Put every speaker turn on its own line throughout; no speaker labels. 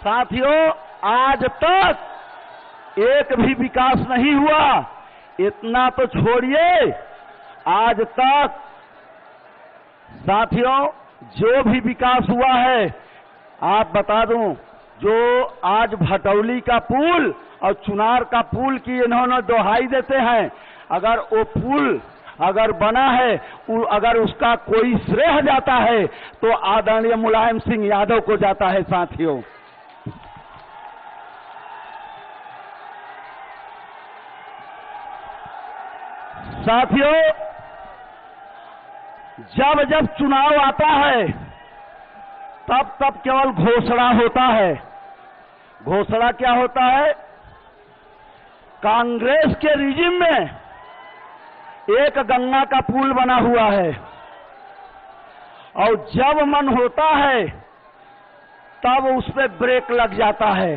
साथियों, आज तक एक भी विकास नहीं हुआ। इतना तो छोड़िए, आज तक साथियों जो भी विकास हुआ है, आप बता दूं, जो आज भटौली का पुल और चुनार का पुल की इन्होंने दोहाई देते हैं, अगर वो पुल अगर बना है, अगर उसका कोई श्रेय जाता है तो आदरणीय मुलायम सिंह यादव को जाता है। साथियों, जब जब चुनाव आता है तब तब केवल घोषणा होता है। घोषणा क्या होता है? कांग्रेस के रिजिम में एक गंगा का पुल बना हुआ है और जब मन होता है तब उस पे ब्रेक लग जाता है,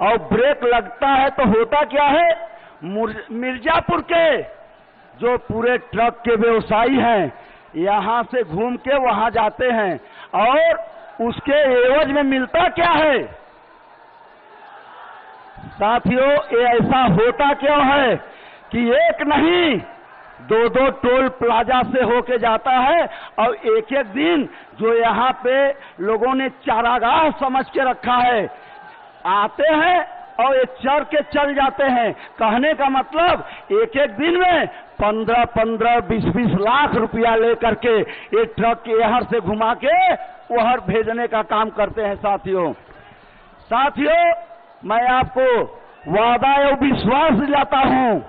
और ब्रेक लगता है तो होता क्या है? मिर्जापुर के जो पूरे ट्रक के व्यवसायी हैं यहां से घूम के वहां जाते हैं, और उसके एवज में मिलता क्या है? साथियों, ये ऐसा होता क्यों है कि एक नहीं दो दो टोल प्लाजा से होके जाता है, और एक एक दिन जो यहाँ पे लोगों ने चारागाह समझ के रखा है, आते हैं और ये चढ़ के चल जाते हैं। कहने का मतलब एक एक दिन में 15-15, 20-20 लाख रुपया लेकर के ये ट्रक यहाँ से घुमा के वहां भेजने का काम करते हैं। साथियों, मैं आपको वादा और विश्वास दिलाता हूं,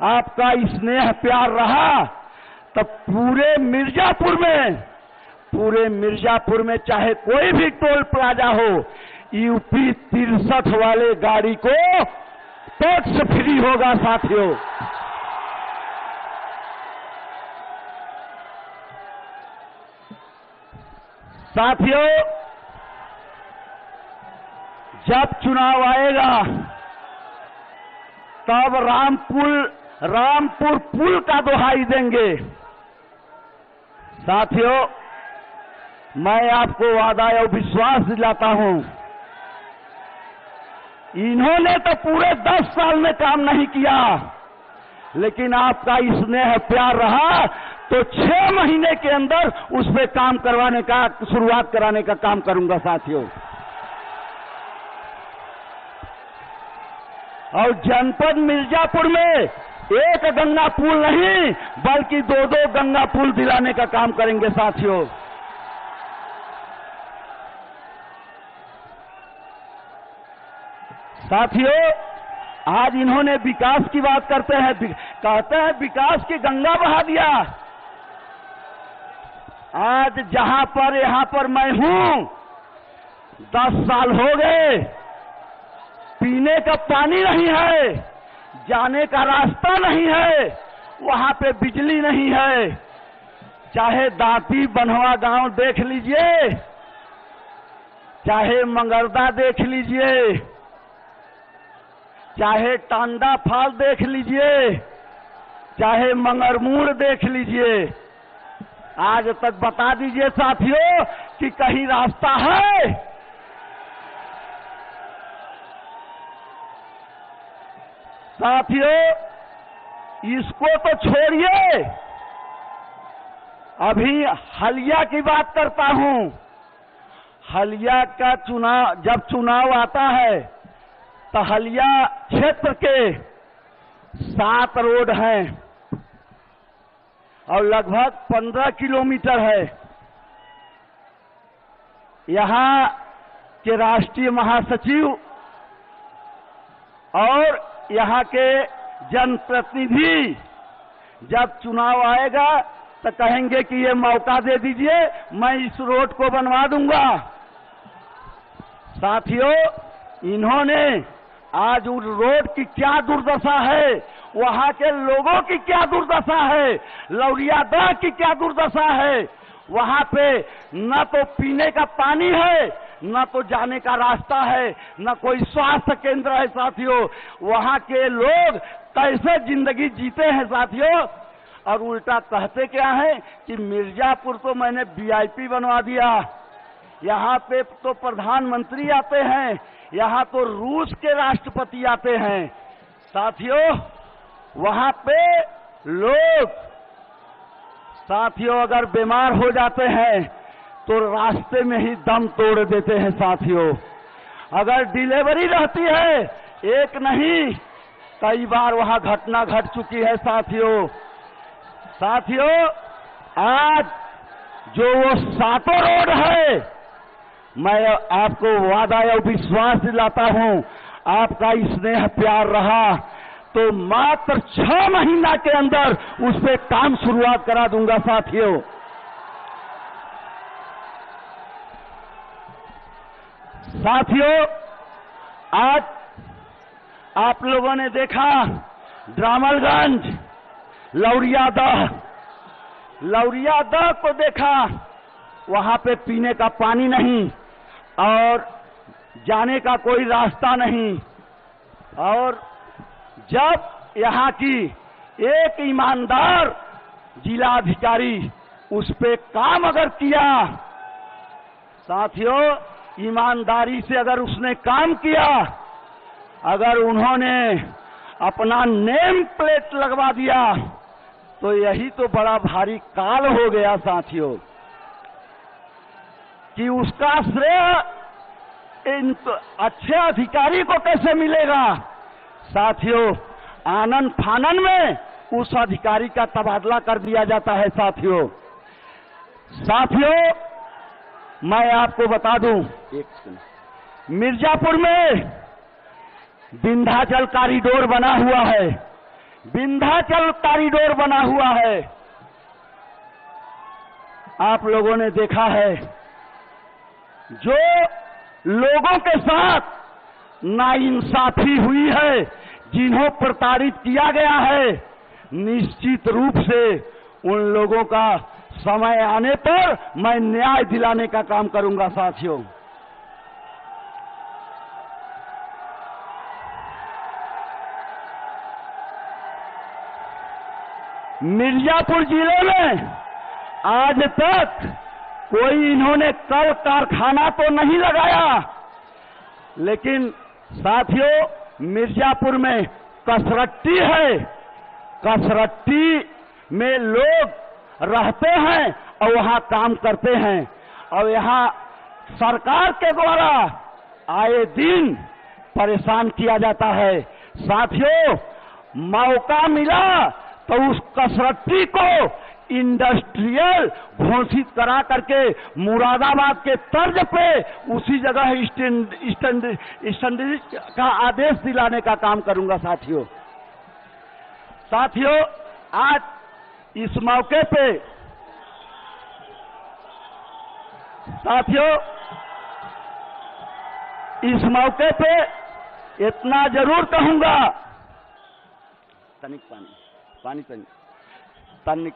आपका स्नेह प्यार रहा तब पूरे मिर्जापुर में चाहे कोई भी टोल प्लाजा हो, यूपी 63 वाले गाड़ी को टैक्स फ्री होगा। साथियों, जब चुनाव आएगा तब रामपुर पुल का दोहाई देंगे। साथियों, मैं आपको वादा और विश्वास दिलाता हूं, इन्होंने तो पूरे 10 साल में काम नहीं किया, लेकिन आपका स्नेह प्यार रहा तो 6 महीने के अंदर उस पे काम करवाने का, शुरुआत कराने का काम करूंगा। साथियों, और जनपद मिर्जापुर में एक गंगा पुल नहीं बल्कि 2-2 गंगा पुल दिलाने का काम करेंगे। साथियों, आज इन्होंने विकास की बात करते हैं, कहते हैं विकास की गंगा बहा दिया। आज जहां पर यहां पर मैं हूं, 10 साल हो गए, पीने का पानी नहीं है, जाने का रास्ता नहीं है, वहां पे बिजली नहीं है। चाहे दाती बनवा गांव देख लीजिए, चाहे मंगरदा देख लीजिए, चाहे टांडा फाल देख लीजिए, चाहे मंगरमूड़ देख लीजिए, आज तक बता दीजिए साथियों कि कहीं रास्ता है? साथियों, इसको तो छोड़िए, अभी हलिया की बात करता हूं। हलिया का जब चुनाव आता है तो हलिया क्षेत्र के 7 रोड हैं और लगभग 15 किलोमीटर है। यहां के राष्ट्रीय महासचिव और यहां के जनप्रतिनिधि जब चुनाव आएगा तो कहेंगे कि ये मौका दे दीजिए, मैं इस रोड को बनवा दूंगा। साथियों, इन्होंने आज उस रोड की क्या दुर्दशा है, वहां के लोगों की क्या दुर्दशा है, लौरियादा की क्या दुर्दशा है। वहां पे न तो पीने का पानी है, न तो जाने का रास्ता है, न कोई स्वास्थ्य केंद्र है। साथियों, वहां के लोग कैसे जिंदगी जीते हैं साथियों? और उल्टा कहते क्या है कि मिर्जापुर तो मैंने वीआईपी बनवा दिया, यहाँ पे तो प्रधानमंत्री आते हैं, यहाँ तो रूस के राष्ट्रपति आते हैं। साथियों, वहाँ पे लोग साथियों अगर बीमार हो जाते हैं तो रास्ते में ही दम तोड़ देते हैं। साथियों, अगर डिलीवरी रहती है, एक नहीं कई बार वहाँ घटना घट चुकी है। साथियों, आज जो वो 7 रोड है, मैं आपको वादा और विश्वास दिलाता हूं, आपका स्नेह प्यार रहा तो मात्र 6 महीना के अंदर उस पे काम शुरुआत करा दूंगा। साथियों, आज आप लोगों ने देखा ड्रामलगंज, लौरियादह को देखा, वहां पे पीने का पानी नहीं और जाने का कोई रास्ता नहीं। और जब यहाँ की एक ईमानदार जिलाधिकारी उस पे काम अगर किया, साथियों ईमानदारी से अगर उसने काम किया, अगर उन्होंने अपना नेम प्लेट लगवा दिया, तो यही तो बड़ा भारी काल हो गया साथियों, कि उसका श्रेय इन अच्छे अधिकारी को कैसे मिलेगा। साथियों, आनन फानन में उस अधिकारी का तबादला कर दिया जाता है। साथियों, मैं आपको बता दूं, मिर्जापुर में विंध्याचल कॉरिडोर बना हुआ है, विंध्याचल कॉरिडोर बना हुआ है। आप लोगों ने देखा है, जो लोगों के साथ नाइंसाफी हुई है, जिन्हों प्रताड़ित किया गया है, निश्चित रूप से उन लोगों का समय आने पर मैं न्याय दिलाने का काम करूंगा। साथियों, मिर्जापुर जिले में आज तक कोई इन्होंने कल कारखाना तो नहीं लगाया, लेकिन साथियों मिर्जापुर में कसरट्टी है, कसरट्टी में लोग रहते हैं और वहां काम करते हैं, और यहां सरकार के द्वारा आए दिन परेशान किया जाता है। साथियों, मौका मिला तो उस कसरट्टी को इंडस्ट्रियल घोषित करा करके मुरादाबाद के तर्ज पे उसी जगह स्टैंडर्ड का आदेश दिलाने का काम करूंगा। साथियों, आज इस मौके पे इतना जरूर कहूंगा, तनिक पानी तनिक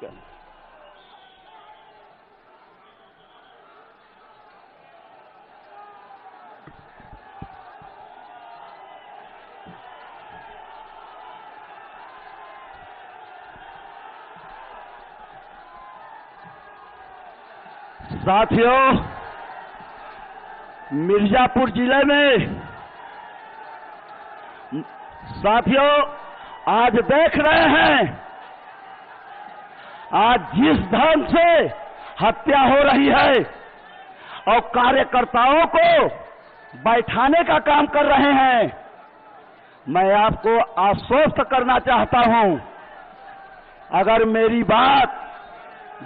साथियों, मिर्जापुर जिले में साथियों आज देख रहे हैं, आज जिस ढंग से हत्या हो रही है और कार्यकर्ताओं को बैठाने का काम कर रहे हैं, मैं आपको आश्वस्त करना चाहता हूं, अगर मेरी बात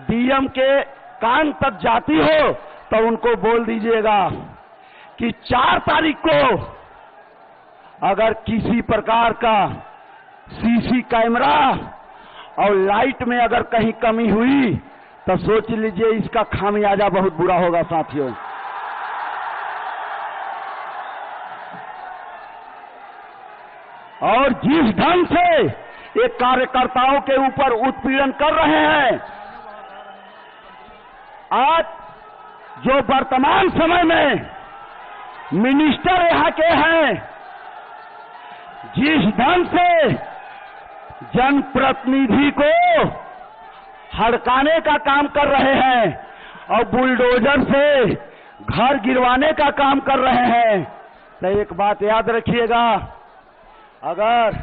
डीएम के कान तक जाती हो तो उनको बोल दीजिएगा कि 4 तारीख को अगर किसी प्रकार का सीसी कैमरा और लाइट में अगर कहीं कमी हुई तो सोच लीजिए इसका खामियाजा बहुत बुरा होगा। साथियों, और जिस ढंग से ये कार्यकर्ताओं के ऊपर उत्पीड़न कर रहे हैं, आज जो वर्तमान समय में मिनिस्टर यहाँ के हैं, जिस ढंग से जनप्रतिनिधि को हड़काने का काम कर रहे हैं और बुलडोजर से घर गिरवाने का काम कर रहे हैं। तो एक बात याद रखिएगा, अगर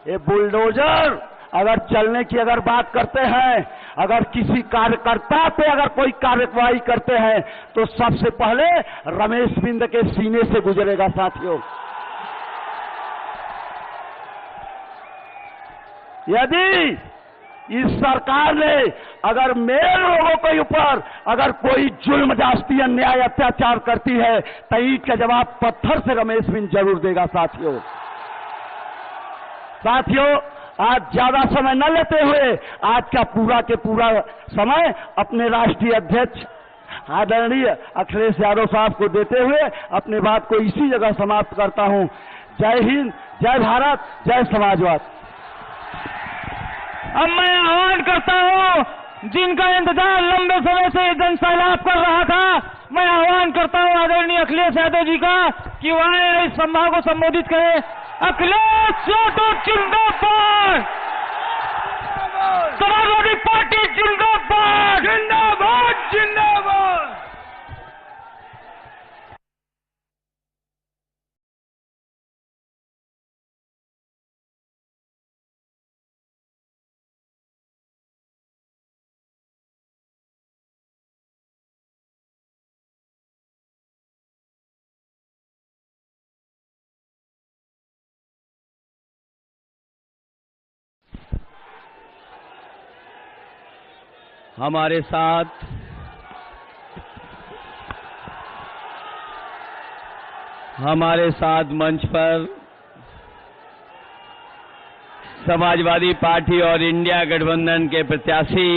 ये बुलडोजर अगर चलने की अगर बात करते हैं, अगर किसी कार्यकर्ता पे अगर कोई कार्रवाई करते हैं तो सबसे पहले रमेश बिंद के सीने से गुजरेगा साथियों। यदि इस सरकार ने अगर मेरे लोगों के ऊपर अगर कोई जुल्म जास्ती अन्याय अत्याचार करती है तो ईंट का जवाब पत्थर से रमेश बिंद जरूर देगा साथियों। साथियों, आज ज्यादा समय न लेते हुए आज का पूरा के पूरा समय अपने राष्ट्रीय अध्यक्ष आदरणीय अखिलेश यादव साहब को देते हुए अपने बात को इसी जगह समाप्त करता हूं। जय हिंद, जय भारत, जय समाजवाद।
अब मैं आह्वान करता हूं, जिनका इंतजार लंबे समय से जन सैलाब कर रहा था, मैं आह्वान करता हूं आदरणीय अखिलेश यादव जी का कि वह इस सभा को संबोधित करें। अखिलेश यादव जिंदाबाद, समाजवादी पार्टी जिंदाबाद, जिंदाबाद, जिंदाबाद।
हमारे साथ मंच पर समाजवादी पार्टी और इंडिया गठबंधन के प्रत्याशी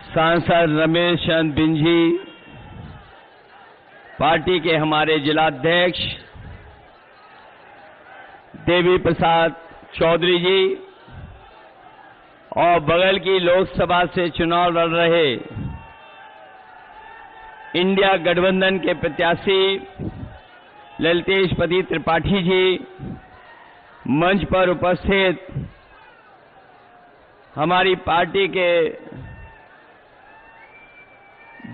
सांसद रमेश चंद्र बिंद जी, पार्टी के हमारे जिलाध्यक्ष देवी प्रसाद चौधरी जी और बगल की लोकसभा से चुनाव लड़ रहे इंडिया गठबंधन के प्रत्याशी ललितेश पति त्रिपाठी जी, मंच पर उपस्थित हमारी पार्टी के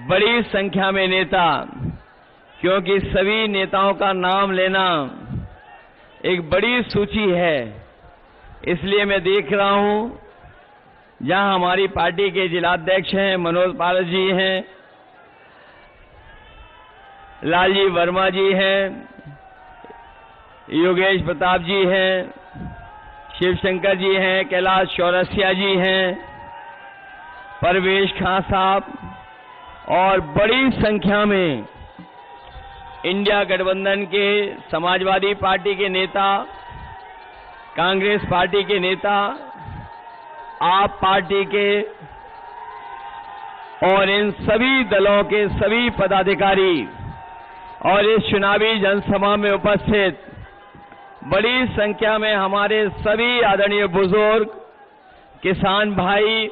बड़ी संख्या में नेता, क्योंकि सभी नेताओं का नाम लेना एक बड़ी सूची है, इसलिए मैं देख रहा हूं जहां हमारी पार्टी के जिलाध्यक्ष हैं मनोज पारस जी हैं, लालजी वर्मा जी हैं, योगेश प्रताप जी हैं, शिवशंकर जी हैं, कैलाश चौरसिया जी हैं, परवेश खां साहब और बड़ी संख्या में इंडिया गठबंधन के, समाजवादी पार्टी के नेता, कांग्रेस पार्टी के नेता, आप पार्टी के और इन सभी दलों के सभी पदाधिकारी और इस चुनावी जनसभा में उपस्थित बड़ी संख्या में हमारे सभी आदरणीय बुजुर्ग, किसान भाई,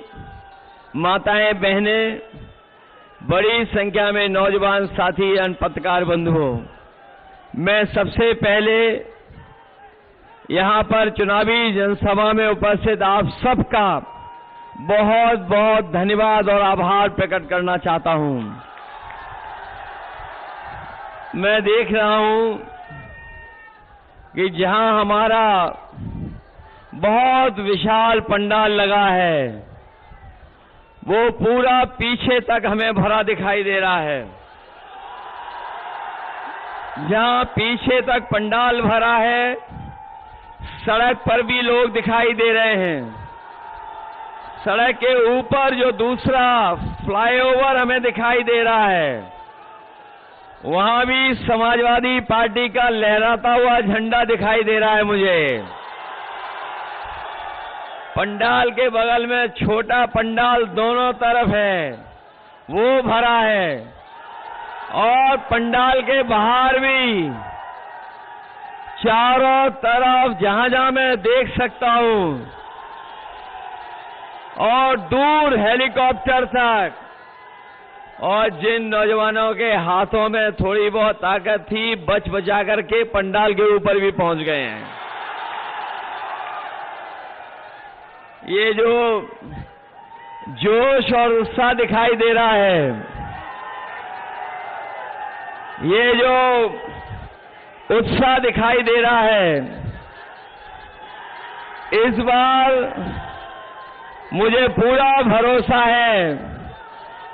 माताएं, बहनें, बड़ी संख्या में नौजवान साथी, अन्य पत्रकार बंधुओं, मैं सबसे पहले यहां पर चुनावी जनसभा में उपस्थित आप सबका बहुत बहुत धन्यवाद और आभार प्रकट करना चाहता हूं। मैं देख रहा हूं कि जहां हमारा बहुत विशाल पंडाल लगा है, वो पूरा पीछे तक हमें भरा दिखाई दे रहा है। जहां पीछे तक पंडाल भरा है, सड़क पर भी लोग दिखाई दे रहे हैं। सड़क के ऊपर जो दूसरा फ्लाईओवर हमें दिखाई दे रहा है, वहां भी समाजवादी पार्टी का लहराता हुआ झंडा दिखाई दे रहा है मुझे। पंडाल के बगल में छोटा पंडाल दोनों तरफ है, वो भरा है, और पंडाल के बाहर भी चारों तरफ जहां जहां मैं देख सकता हूं, और दूर हेलीकॉप्टर तक, और जिन नौजवानों के हाथों में थोड़ी बहुत ताकत थी, बच बचा करके पंडाल के ऊपर भी पहुंच गए हैं। ये जो जोश और उत्साह दिखाई दे रहा है। ये जो उत्साह दिखाई दे रहा है, इस बार मुझे पूरा भरोसा है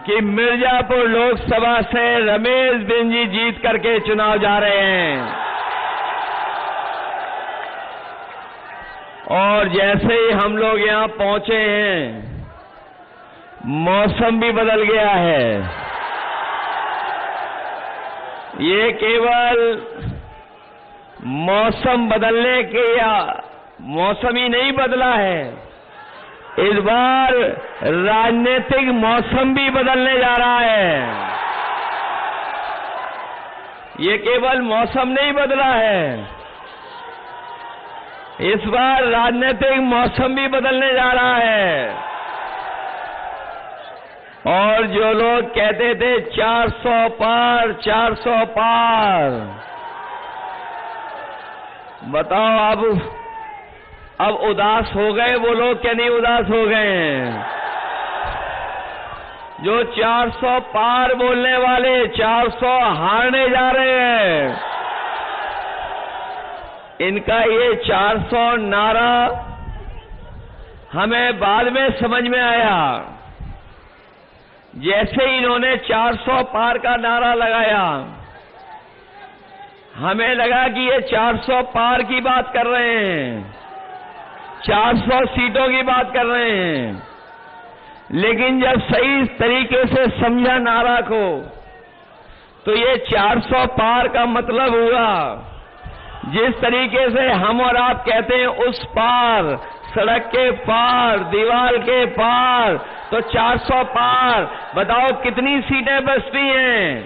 कि मिर्जापुर लोकसभा से रमेश बिन जी जीत करके चुनाव जा रहे हैं। और जैसे ही हम लोग यहां पहुंचे हैं, मौसम भी बदल गया है। ये केवल मौसम बदलने के या मौसम ही नहीं बदला है, इस बार राजनीतिक मौसम भी बदलने जा रहा है। ये केवल मौसम नहीं बदला है, इस बार राजनीतिक मौसम भी बदलने जा रहा है। और जो लोग कहते थे 400 पार 400 पार, बताओ अब उदास हो गए वो लोग क्या नहीं उदास हो गए हैं? जो 400 पार बोलने वाले 400 हारने जा रहे हैं, इनका ये 400 नारा हमें बाद में समझ में आया। जैसे इन्होंने 400 पार का नारा लगाया, हमें लगा कि ये 400 पार की बात कर रहे हैं, 400 सीटों की बात कर रहे हैं। लेकिन जब सही तरीके से समझा नारा को, तो ये 400 पार का मतलब हुआ, जिस तरीके से हम और आप कहते हैं उस पार, सड़क के पार, दीवार के पार, तो 400 पार। बताओ कितनी सीटें बचती हैं?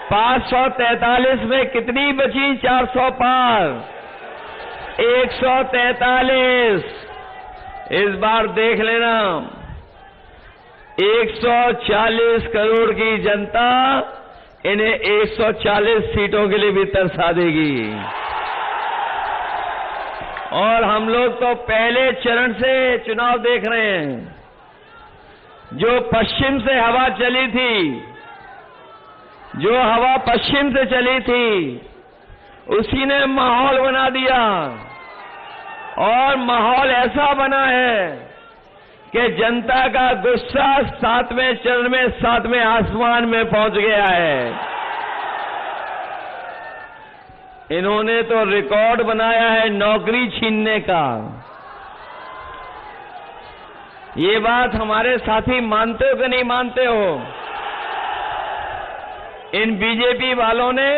543 में कितनी बची? 400 पार 143। इस बार देख लेना, 140 करोड़ की जनता इन्हें 140 सीटों के लिए भी तरसा देगी। और हम लोग तो पहले चरण से चुनाव देख रहे हैं। जो पश्चिम से हवा चली थी, जो हवा पश्चिम से चली थी, उसी ने माहौल बना दिया। और माहौल ऐसा बना है कि जनता का गुस्सा 7वें चरण में 7वें आसमान में पहुंच गया है। इन्होंने तो रिकॉर्ड बनाया है नौकरी छीनने का। ये बात हमारे साथी मानते हो कि नहीं मानते हो? इन बीजेपी वालों ने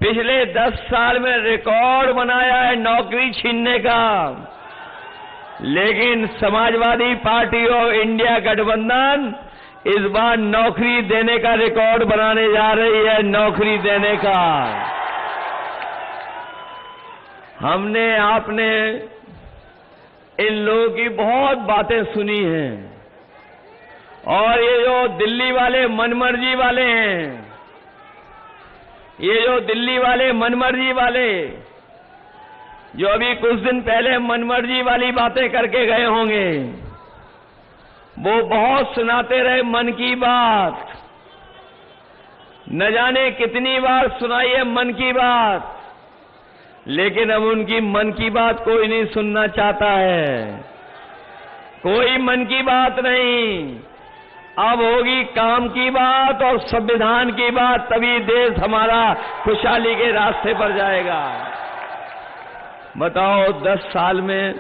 पिछले 10 साल में रिकॉर्ड बनाया है नौकरी छीनने का। लेकिन समाजवादी पार्टी और इंडिया गठबंधन इस बार नौकरी देने का रिकॉर्ड बनाने जा रही है, नौकरी देने का। हमने आपने इन लोगों की बहुत बातें सुनी हैं। और ये जो दिल्ली वाले मनमर्जी वाले हैं, ये जो दिल्ली वाले मनमर्जी वाले, जो अभी कुछ दिन पहले मनमर्जी वाली बातें करके गए होंगे, वो बहुत सुनाते रहे मन की बात। न जाने कितनी बार सुनाई है मन की बात, लेकिन अब उनकी मन की बात कोई नहीं सुनना चाहता है। कोई मन की बात नहीं, अब होगी काम की बात और संविधान की बात, तभी देश हमारा खुशहाली के रास्ते पर जाएगा। बताओ 10 साल में,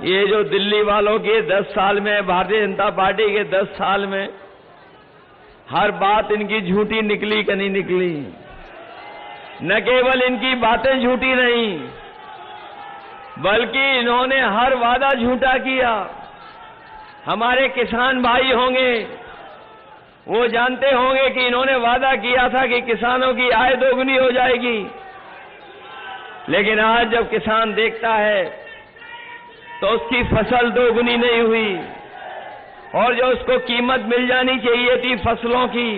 ये जो दिल्ली वालों के 10 साल में, भारतीय जनता पार्टी के 10 साल में, हर बात इनकी झूठी निकली कि नहीं निकली? न केवल इनकी बातें झूठी नहीं, बल्कि इन्होंने हर वादा झूठा किया। हमारे किसान भाई होंगे, वो जानते होंगे कि इन्होंने वादा किया था कि किसानों की आय दोगुनी हो जाएगी। लेकिन आज जब किसान देखता है तो उसकी फसल दोगुनी नहीं हुई, और जो उसको कीमत मिल जानी चाहिए थी फसलों की,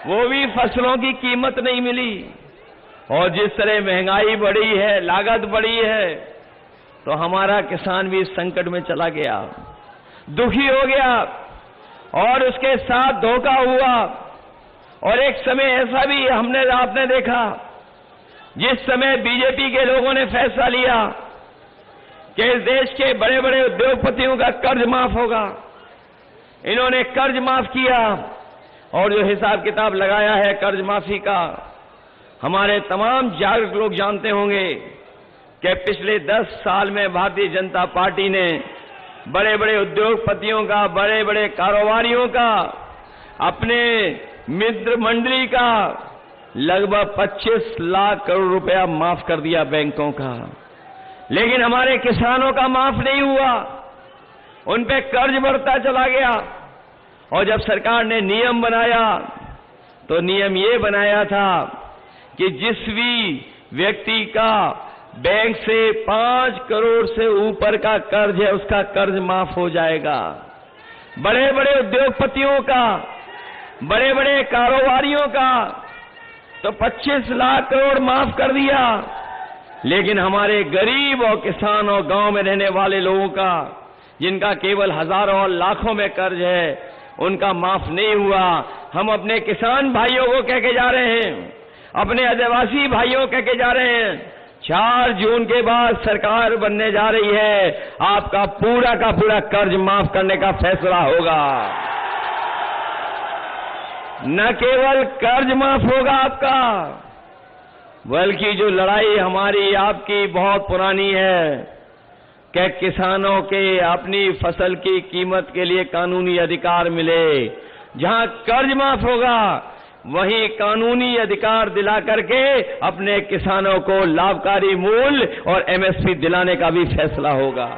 वो भी फसलों की कीमत नहीं मिली। और जिस तरह महंगाई बढ़ी है, लागत बढ़ी है, तो हमारा किसान भी संकट में चला गया, दुखी हो गया और उसके साथ धोखा हुआ। और एक समय ऐसा भी आपने देखा जिस समय बीजेपी के लोगों ने फैसला लिया कि इस देश के बड़े बड़े उद्योगपतियों का कर्ज माफ होगा। इन्होंने कर्ज माफ किया और जो हिसाब किताब लगाया है कर्ज माफी का, हमारे तमाम जागरूक लोग जानते होंगे कि पिछले 10 साल में भारतीय जनता पार्टी ने बड़े बड़े उद्योगपतियों का, बड़े बड़े कारोबारियों का, अपने मित्र मंडली का लगभग 25 लाख करोड़ रुपया माफ कर दिया बैंकों का। लेकिन हमारे किसानों का माफ नहीं हुआ, उन पे कर्ज बढ़ता चला गया। और जब सरकार ने नियम बनाया तो नियम ये बनाया था कि जिस भी व्यक्ति का बैंक से 5 करोड़ से ऊपर का कर्ज है उसका कर्ज माफ हो जाएगा। बड़े बड़े उद्योगपतियों का, बड़े बड़े कारोबारियों का तो 25 लाख करोड़ माफ कर दिया, लेकिन हमारे गरीब और किसान और गांव में रहने वाले लोगों का, जिनका केवल हजारों और लाखों में कर्ज है, उनका माफ नहीं हुआ। हम अपने किसान भाइयों को कह के जा रहे हैं, अपने आदिवासी भाइयों को कह के जा रहे हैं, 4 जून के बाद सरकार बनने जा रही है, आपका पूरा का पूरा कर्ज माफ करने का फैसला होगा। न केवल कर्ज माफ होगा आपका, बल्कि जो लड़ाई हमारी आपकी बहुत पुरानी है कि किसानों के अपनी फसल की कीमत के लिए कानूनी अधिकार मिले, जहां कर्ज माफ होगा वहीं कानूनी अधिकार दिला करके अपने किसानों को लाभकारी मूल्य और एमएसपी दिलाने का भी फैसला होगा।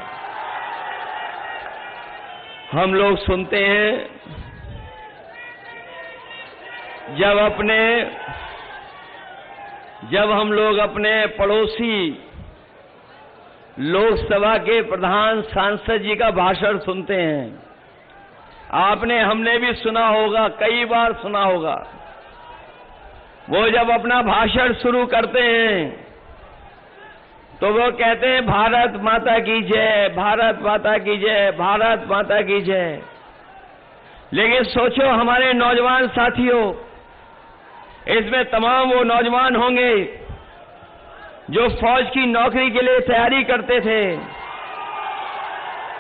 हम लोग सुनते हैं जब हम लोग अपने पड़ोसी लोकसभा के प्रधान सांसद जी का भाषण सुनते हैं, हमने भी सुना होगा, कई बार सुना होगा। वो जब अपना भाषण शुरू करते हैं तो वो कहते हैं भारत माता की जय, भारत माता की जय, भारत माता की जय। लेकिन सोचो हमारे नौजवान साथियों, इसमें तमाम वो नौजवान होंगे जो फौज की नौकरी के लिए तैयारी करते थे,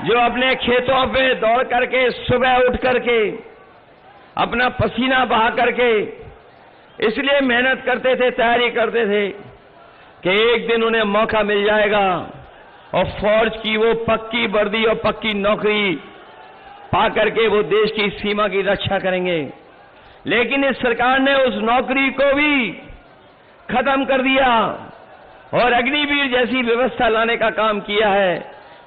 जो अपने खेतों पे दौड़ करके सुबह उठ करके अपना पसीना बहा करके इसलिए मेहनत करते थे, तैयारी करते थे कि एक दिन उन्हें मौका मिल जाएगा और फौज की वो पक्की वर्दी और पक्की नौकरी पा करके वो देश की सीमा की रक्षा करेंगे। लेकिन इस सरकार ने उस नौकरी को भी खत्म कर दिया और अग्निवीर जैसी व्यवस्था लाने का काम किया है।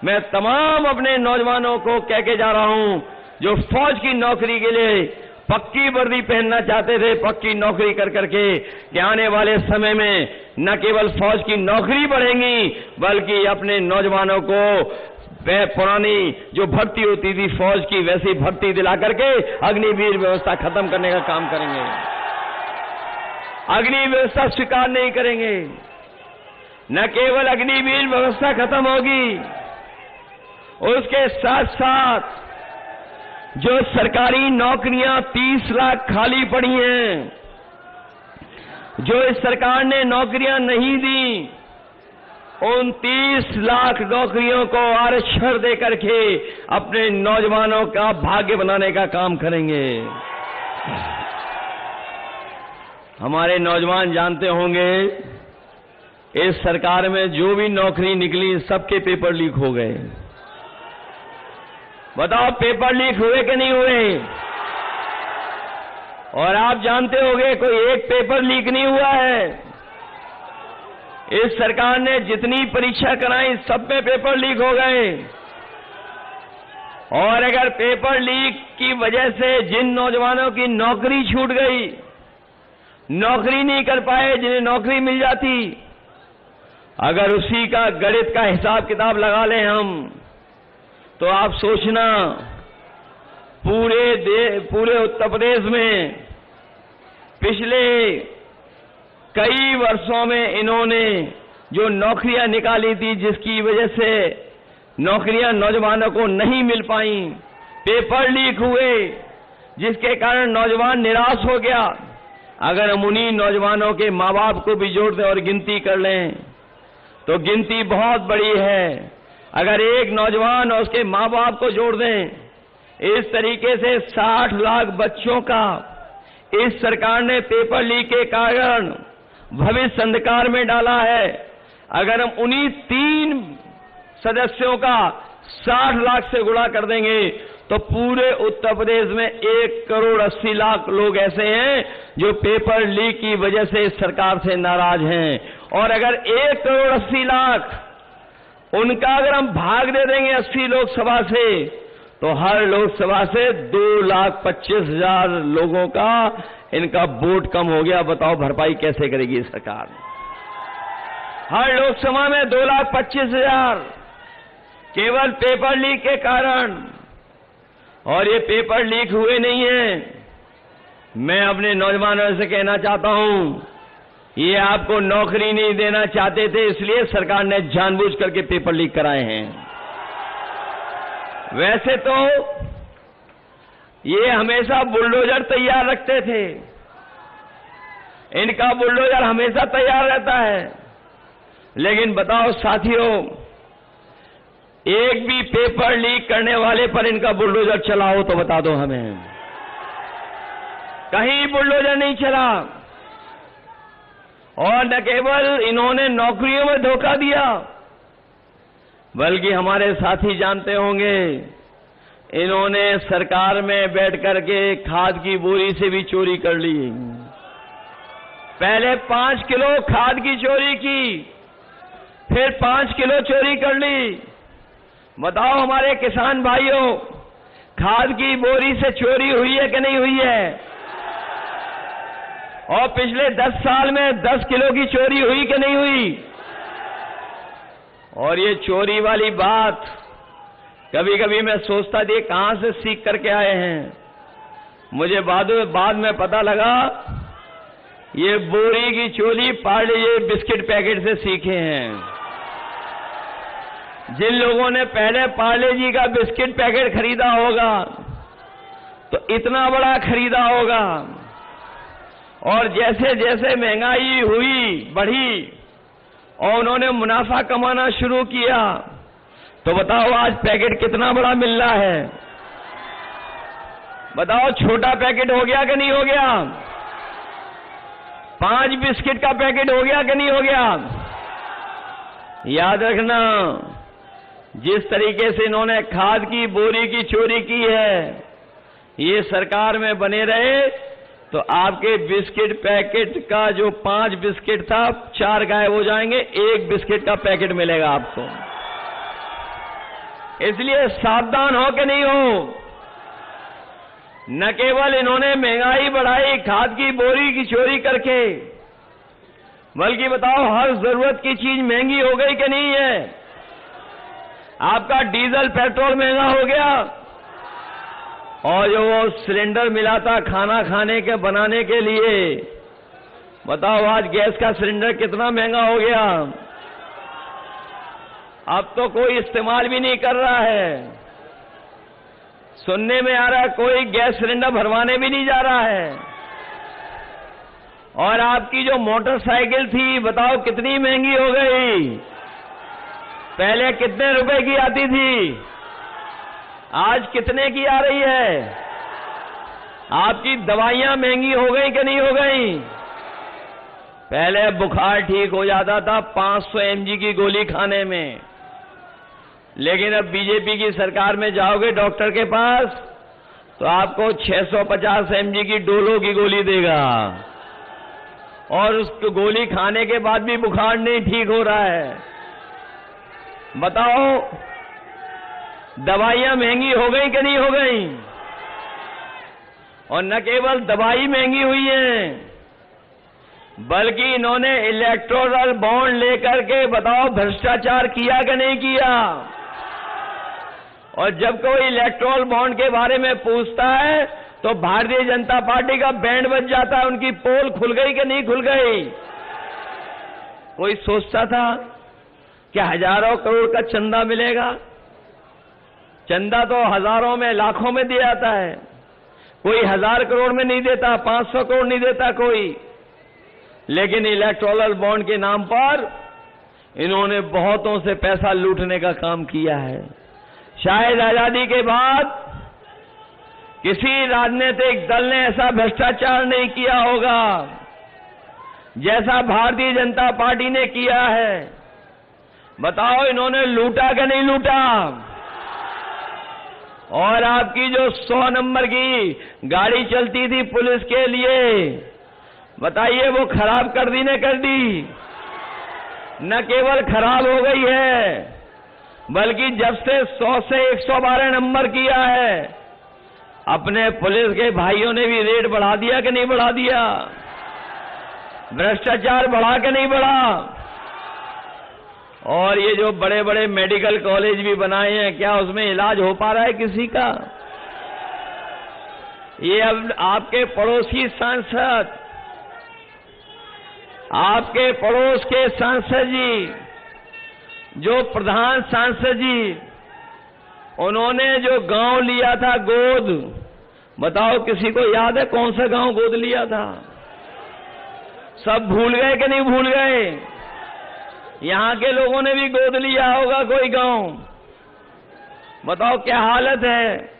मैं तमाम अपने नौजवानों को कह के जा रहा हूं जो फौज की नौकरी के लिए पक्की वर्दी पहनना चाहते थे, पक्की नौकरी कर करके, कि आने वाले समय में न केवल फौज की नौकरी बढ़ेंगी बल्कि अपने नौजवानों को पुरानी जो भर्ती होती थी फौज की वैसी भर्ती दिला करके अग्निवीर व्यवस्था खत्म करने का काम करेंगे। अग्नि व्यवस्था स्वीकार नहीं करेंगे। न केवल अग्निवीर व्यवस्था खत्म होगी, उसके साथ साथ जो सरकारी नौकरियां 30 लाख खाली पड़ी हैं, जो इस सरकार ने नौकरियां नहीं दी, उन 30 लाख नौकरियों को आरक्षण दे करके अपने नौजवानों का भाग्य बनाने का काम करेंगे। हमारे नौजवान जानते होंगे इस सरकार में जो भी नौकरी निकली सबके पेपर लीक हो गए। बताओ पेपर लीक हुए कि नहीं हुए? और आप जानते होंगे कोई एक पेपर लीक नहीं हुआ है। इस सरकार ने जितनी परीक्षा कराई सब में पेपर लीक हो गए। और अगर पेपर लीक की वजह से जिन नौजवानों की नौकरी छूट गई, नौकरी नहीं कर पाए, जिन्हें नौकरी मिल जाती, अगर उसी का गणित का हिसाब किताब लगा लें हम, तो आप सोचना पूरे उत्तर प्रदेश में पिछले कई वर्षों में इन्होंने जो नौकरियां निकाली थी, जिसकी वजह से नौकरियां नौजवानों को नहीं मिल पाई, पेपर लीक हुए, जिसके कारण नौजवान निराश हो गया। अगर हम उन्हीं नौजवानों के माँ बाप को भी जोड़ दें और गिनती कर लें तो गिनती बहुत बड़ी है। अगर एक नौजवान और उसके माँ बाप को जोड़ दें, इस तरीके से 60 लाख बच्चों का इस सरकार ने पेपर लीक के कारण भविष्य अंधकार में डाला है। अगर हम उन्हीं 3 सदस्यों का 60 लाख से गुणा कर देंगे तो पूरे उत्तर प्रदेश में 1 करोड़ 80 लाख लोग ऐसे हैं जो पेपर लीक की वजह से इस सरकार से नाराज हैं। और अगर 1 करोड़ 80 लाख उनका अगर हम भाग दे देंगे 80 लोकसभा से, तो हर लोकसभा से 2,25,000 लोगों का इनका वोट कम हो गया। बताओ भरपाई कैसे करेगी सरकार? हर लोकसभा में 2,25,000 केवल पेपर लीक के कारण। और ये पेपर लीक हुए नहीं हैं। मैं अपने नौजवानों से कहना चाहता हूं, ये आपको नौकरी नहीं देना चाहते थे, इसलिए सरकार ने जानबूझ करके पेपर लीक कराए हैं। वैसे तो ये हमेशा बुलडोजर तैयार रखते थे, इनका बुलडोजर हमेशा तैयार रहता है। लेकिन बताओ साथियों, एक भी पेपर लीक करने वाले पर इनका बुलडोजर चला हो तो बता दो हमें। कहीं बुलडोजर नहीं चला। और न केवल इन्होंने नौकरियों में धोखा दिया, बल्कि हमारे साथी जानते होंगे, इन्होंने सरकार में बैठ करके खाद की बोरी से भी चोरी कर ली। पहले 5 किलो खाद की चोरी की, फिर 5 किलो चोरी कर ली। बताओ हमारे किसान भाइयों, खाद की बोरी से चोरी हुई है कि नहीं हुई है? और पिछले 10 साल में 10 किलो की चोरी हुई कि नहीं हुई? और ये चोरी वाली बात कभी कभी मैं सोचता थी कहां से सीख करके आए हैं। मुझे बाद में पता लगा ये बोरी की चोरी पार्ले जी बिस्किट पैकेट से सीखे हैं। जिन लोगों ने पहले पार्ले जी का बिस्किट पैकेट खरीदा होगा तो इतना बड़ा खरीदा होगा, और जैसे जैसे महंगाई हुई बढ़ी और उन्होंने मुनाफा कमाना शुरू किया, तो बताओ आज पैकेट कितना बड़ा मिल रहा है? बताओ छोटा पैकेट हो गया कि नहीं हो गया? 5 बिस्किट का पैकेट हो गया कि नहीं हो गया? याद रखना, जिस तरीके से इन्होंने खाद की बोरी की चोरी की है, ये सरकार में बने रहे तो आपके बिस्किट पैकेट का जो 5 बिस्किट था 4 गायब हो जाएंगे, 1 बिस्किट का पैकेट मिलेगा आपको। इसलिए सावधान हो कि नहीं हो। न केवल इन्होंने महंगाई बढ़ाई खाद की बोरी की चोरी करके, बल्कि बताओ हर जरूरत की चीज महंगी हो गई कि नहीं है? आपका डीजल पेट्रोल महंगा हो गया, और जो वो सिलेंडर मिला था खाना खाने के बनाने के लिए, बताओ आज गैस का सिलेंडर कितना महंगा हो गया। अब तो कोई इस्तेमाल भी नहीं कर रहा है। सुनने में आ रहा है कोई गैस सिलेंडर भरवाने भी नहीं जा रहा है। और आपकी जो मोटरसाइकिल थी बताओ कितनी महंगी हो गई। पहले कितने रुपए की आती थी, आज कितने की आ रही है? आपकी दवाइयां महंगी हो गई कि नहीं हो गई? पहले बुखार ठीक हो जाता था 500 mg की गोली खाने में, लेकिन अब बीजेपी की सरकार में जाओगे डॉक्टर के पास तो आपको 650 mg की डोलो की गोली देगा, और उस गोली खाने के बाद भी बुखार नहीं ठीक हो रहा है। बताओ दवाइयां महंगी हो गई कि नहीं हो गई? और न केवल दवाई महंगी हुई है, बल्कि इन्होंने इलेक्टोरल बॉन्ड लेकर के बताओ भ्रष्टाचार किया कि नहीं किया? और जब कोई इलेक्टोरल बॉन्ड के बारे में पूछता है तो भारतीय जनता पार्टी का बैंड बज जाता है, उनकी पोल खुल गई कि नहीं खुल गई? कोई सोचता था कि हजारों करोड़ का चंदा मिलेगा? चंदा तो हजारों में, लाखों में दिया जाता है। कोई 1000 करोड़ में नहीं देता, 500 करोड़ नहीं देता कोई। लेकिन इलेक्टोरल बॉन्ड के नाम पर इन्होंने बहुतों से पैसा लूटने का काम किया है। शायद आजादी के बाद किसी राजनीतिक दल ने ऐसा भ्रष्टाचार नहीं किया होगा जैसा भारतीय जनता पार्टी ने किया है। बताओ, इन्होंने लूटा कि नहीं लूटा? और आपकी जो 100 नंबर की गाड़ी चलती थी पुलिस के लिए, बताइए वो खराब कर दी ने कर दी? न केवल खराब हो गई है, बल्कि जब से 100 से 112 नंबर किया है, अपने पुलिस के भाइयों ने भी रेट बढ़ा दिया कि नहीं बढ़ा दिया? भ्रष्टाचार बढ़ा कि नहीं बढ़ा? और ये जो बड़े बड़े मेडिकल कॉलेज भी बनाए हैं, क्या उसमें इलाज हो पा रहा है किसी का? ये अब आपके पड़ोसी सांसद, आपके पड़ोस के सांसद जी, जो प्रधान सांसद जी, उन्होंने जो गांव लिया था गोद, बताओ किसी को याद है कौन सा गांव गोद लिया था? सब भूल गए कि नहीं भूल गए? यहां के लोगों ने भी गोद लिया होगा कोई गांव। बताओ क्या हालत है?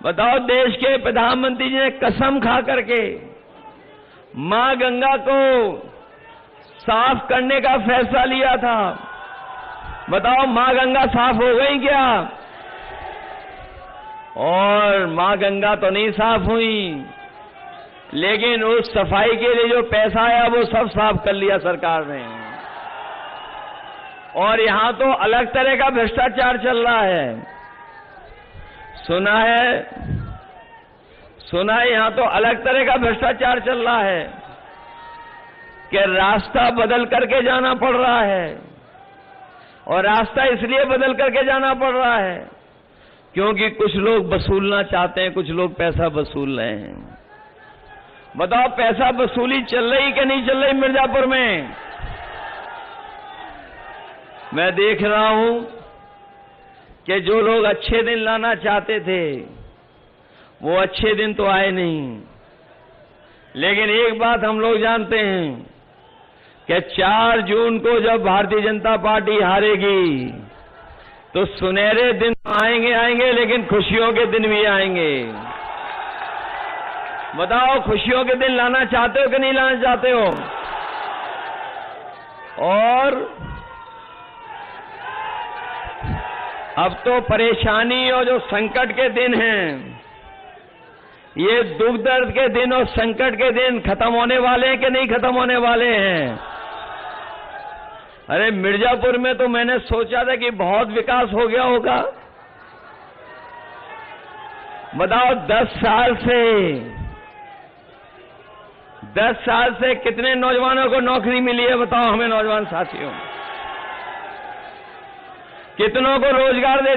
बताओ, देश के प्रधानमंत्री जी ने कसम खा करके मां गंगा को साफ करने का फैसला लिया था। बताओ, मां गंगा साफ हो गई क्या? और मां गंगा तो नहीं साफ हुई, लेकिन उस सफाई के लिए जो पैसा आया वो सब साफ कर लिया सरकार ने। और यहां तो अलग तरह का भ्रष्टाचार चल रहा है। सुना है यहां तो अलग तरह का भ्रष्टाचार चल रहा है कि रास्ता बदल करके जाना पड़ रहा है। और रास्ता इसलिए बदल करके जाना पड़ रहा है क्योंकि कुछ लोग वसूलना चाहते हैं, कुछ लोग पैसा वसूल रहे हैं। बताओ, पैसा वसूली चल रही कि नहीं चल रही मिर्जापुर में? मैं देख रहा हूं कि जो लोग अच्छे दिन लाना चाहते थे वो अच्छे दिन तो आए नहीं। लेकिन एक बात हम लोग जानते हैं कि 4 जून को जब भारतीय जनता पार्टी हारेगी तो सुनहरे दिन आएंगे, लेकिन खुशियों के दिन भी आएंगे। बताओ, खुशियों के दिन लाना चाहते हो कि नहीं लाना चाहते हो? और अब तो परेशानी और जो संकट के दिन हैं, ये दुख दर्द के दिन और संकट के दिन खत्म होने वाले हैं कि नहीं खत्म होने वाले हैं? अरे मिर्जापुर में तो मैंने सोचा था कि बहुत विकास हो गया होगा। बताओ, 10 साल से कितने नौजवानों को नौकरी मिली है? बताओ हमें नौजवान साथियों, कितनों को रोजगार दे दिया?